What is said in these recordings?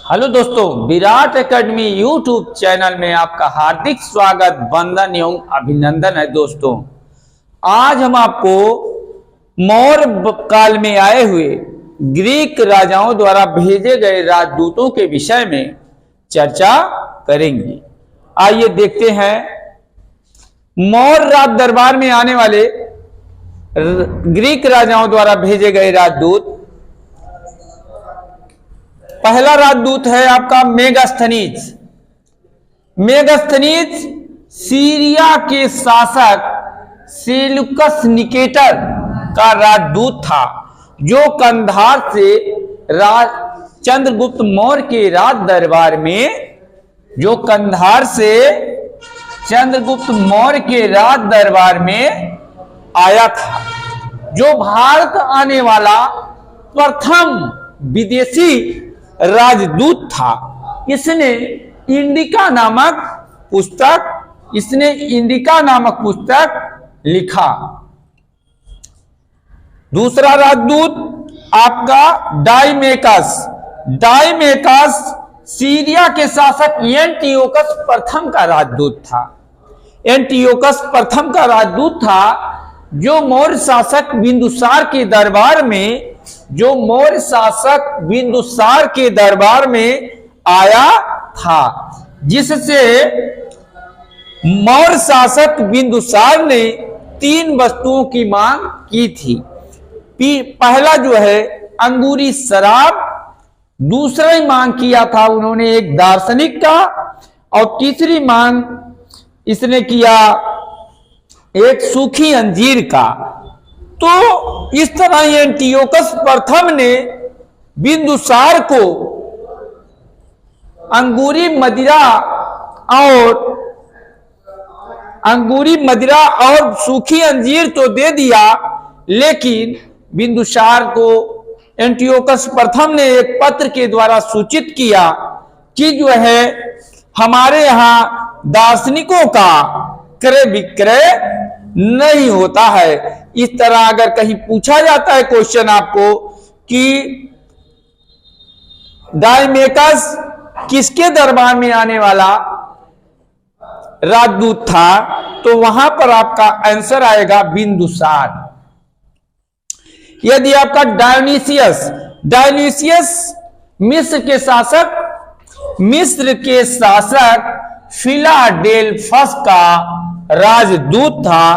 Hello दोस्तों, Virat academy YouTube channel में आपका हार्दिक स्वागत, वंदन एवं अभिनंदन है। दोस्तों, आज हम आपको मौर्य काल में आए हुए ग्रीक राजाओं द्वारा भेजे गए राजदूतों के विषय में चर्चा करेंगे। आइए देखते हैं मौर्य राज दरबार में आने वाले ग्रीक राजाओं द्वारा भेजे गए राजदूत। पहला राजदूत है आपका मेगास्थनीज। मेगास्थनीज सीरिया के शासक सेल्यूकस निकेटर का राजदूत था, जो कंधार से चंद्रगुप्त मौर्य के राज दरबार में आया था, जो भारत आने वाला प्रथम विदेशी राजदूत था। इसने इंडिका नामक पुस्तक लिखा। दूसरा राजदूत आपका डाइमेकस सीरिया के शासक एंटियोकस प्रथम का राजदूत था। एंटियोकस प्रथम का राजदूत था, जो मौर्य शासक बिंदुसार के दरबार में आया था, जिससे मौर्य शासक बिंदुसार ने 3 वस्तुओं की मांग की थी। पहला जो है अंगूरी शराब, दूसरा ही मांग किया था उन्होंने एक दार्शनिक का, और तीसरी मांग इसने किया एक सूखी अंजीर का। तो इस तरह एंटियोकस प्रथम ने बिंदुसार को अंगूरी मदिरा और सूखी अंजीर तो दे दिया, लेकिन बिंदुसार को एंटियोकस प्रथम ने एक पत्र के द्वारा सूचित किया कि जो है हमारे यहां दार्शनिकों का क्रय विक्रय नहीं होता है। इस तरह अगर कहीं पूछा जाता है क्वेश्चन आपको कि डाइमेकस किसके दरबार में आने वाला राजदूत था, तो वहां पर आपका आंसर आएगा बिंदुसार। यदि आपका डायोनिसियस मिस्र के शासक फिलाडेल्फस का राजदूत था,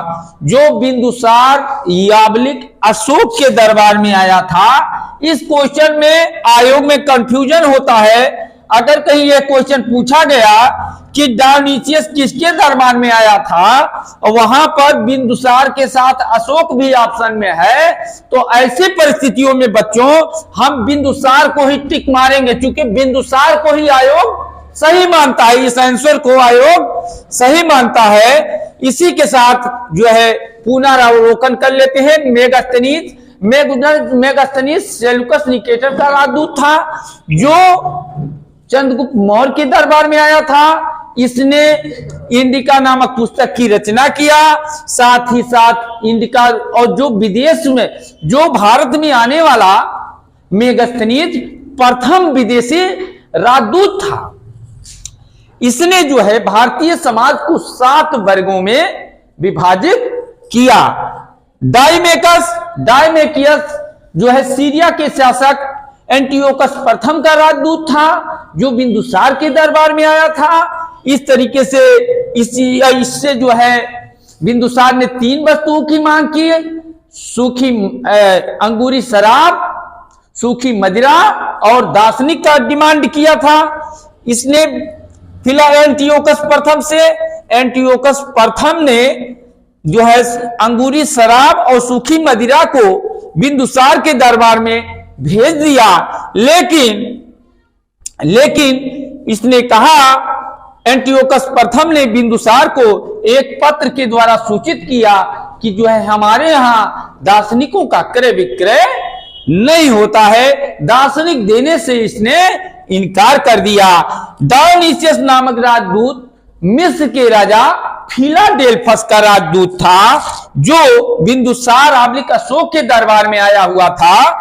जो बिंदुसार याबलिक अशोक के दरबार में आया था। इस क्वेश्चन में आयोग में कंफ्यूजन होता है। अगर कहीं यह क्वेश्चन पूछा गया कि डायोनिसियस किसके दरबार में आया था, और वहां पर बिंदुसार के साथ अशोक भी ऑप्शन में है, तो ऐसी परिस्थितियों में बच्चों हम बिंदुसार को ही टिक मारेंगे, क्योंकि बिंदुसार को ही आयोग सही मानता है। इस आंसर को आयोग सही मानता है। इसी के साथ जो है पुनरावलोकन कर लेते हैं। मेगास्थनीज सेल्यूकस निकेटर का राजदूत था, जो चंद्रगुप्त मौर्य के दरबार में आया था। इसने इंडिका नामक पुस्तक की रचना किया। साथ ही साथ इंडिका और जो भारत में आने वाला मेगास्थनीज प्रथम विदेशी राजदूत था। इसने जो है भारतीय समाज को 7 वर्गों में विभाजित किया। डाइमेकियस जो है सीरिया के शासक एंटियोकस प्रथम का राजदूत था, जो बिंदुसार के दरबार में आया था। इस तरीके से इससे जो है बिंदुसार ने 3 वस्तुओं की मांग की, सूखी अंगूरी शराब, सूखी मदिरा और दार्शनिक का डिमांड किया था। इसने एंटियोकस प्रथम ने जो है अंगूरी शराब और सूखी मदिरा को बिंदुसार के दरबार में भेज दिया, लेकिन इसने कहा, एंटियोकस प्रथम ने बिंदुसार को एक पत्र के द्वारा सूचित किया कि जो है हमारे यहां दार्शनिकों का क्रय विक्रय नहीं होता है। दार्शनिक देने से इसने इनकार कर दिया। डायोनिसियस नामक राजदूत मिस्र के राजा फिलाडेल्फस का राजदूत था, जो बिंदुसार अशोक के दरबार में आया हुआ था।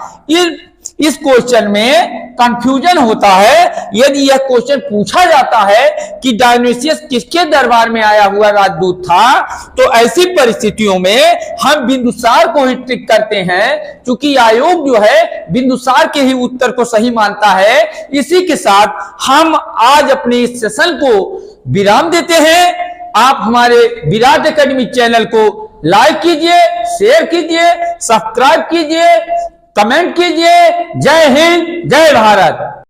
इस क्वेश्चन में कंफ्यूजन होता है यदि यह क्वेश्चन पूछा जाता है कि डायोनिसियस किसके दरबार में आया हुआ राजदूत था, तो ऐसी परिस्थितियों में हम बिंदुसार को ही टिक करते हैं, क्योंकि आयोग जो है बिंदुसार के ही उत्तर को सही मानता है। इसी के साथ हम आज अपने इस सेशन को विराम देते हैं। आप हमारे विराट एकेडमी चैनल को लाइक कीजिए, शेयर कीजिए, सब्सक्राइब कीजिए, कमेंट कीजिए। जय हिंद, जय भारत।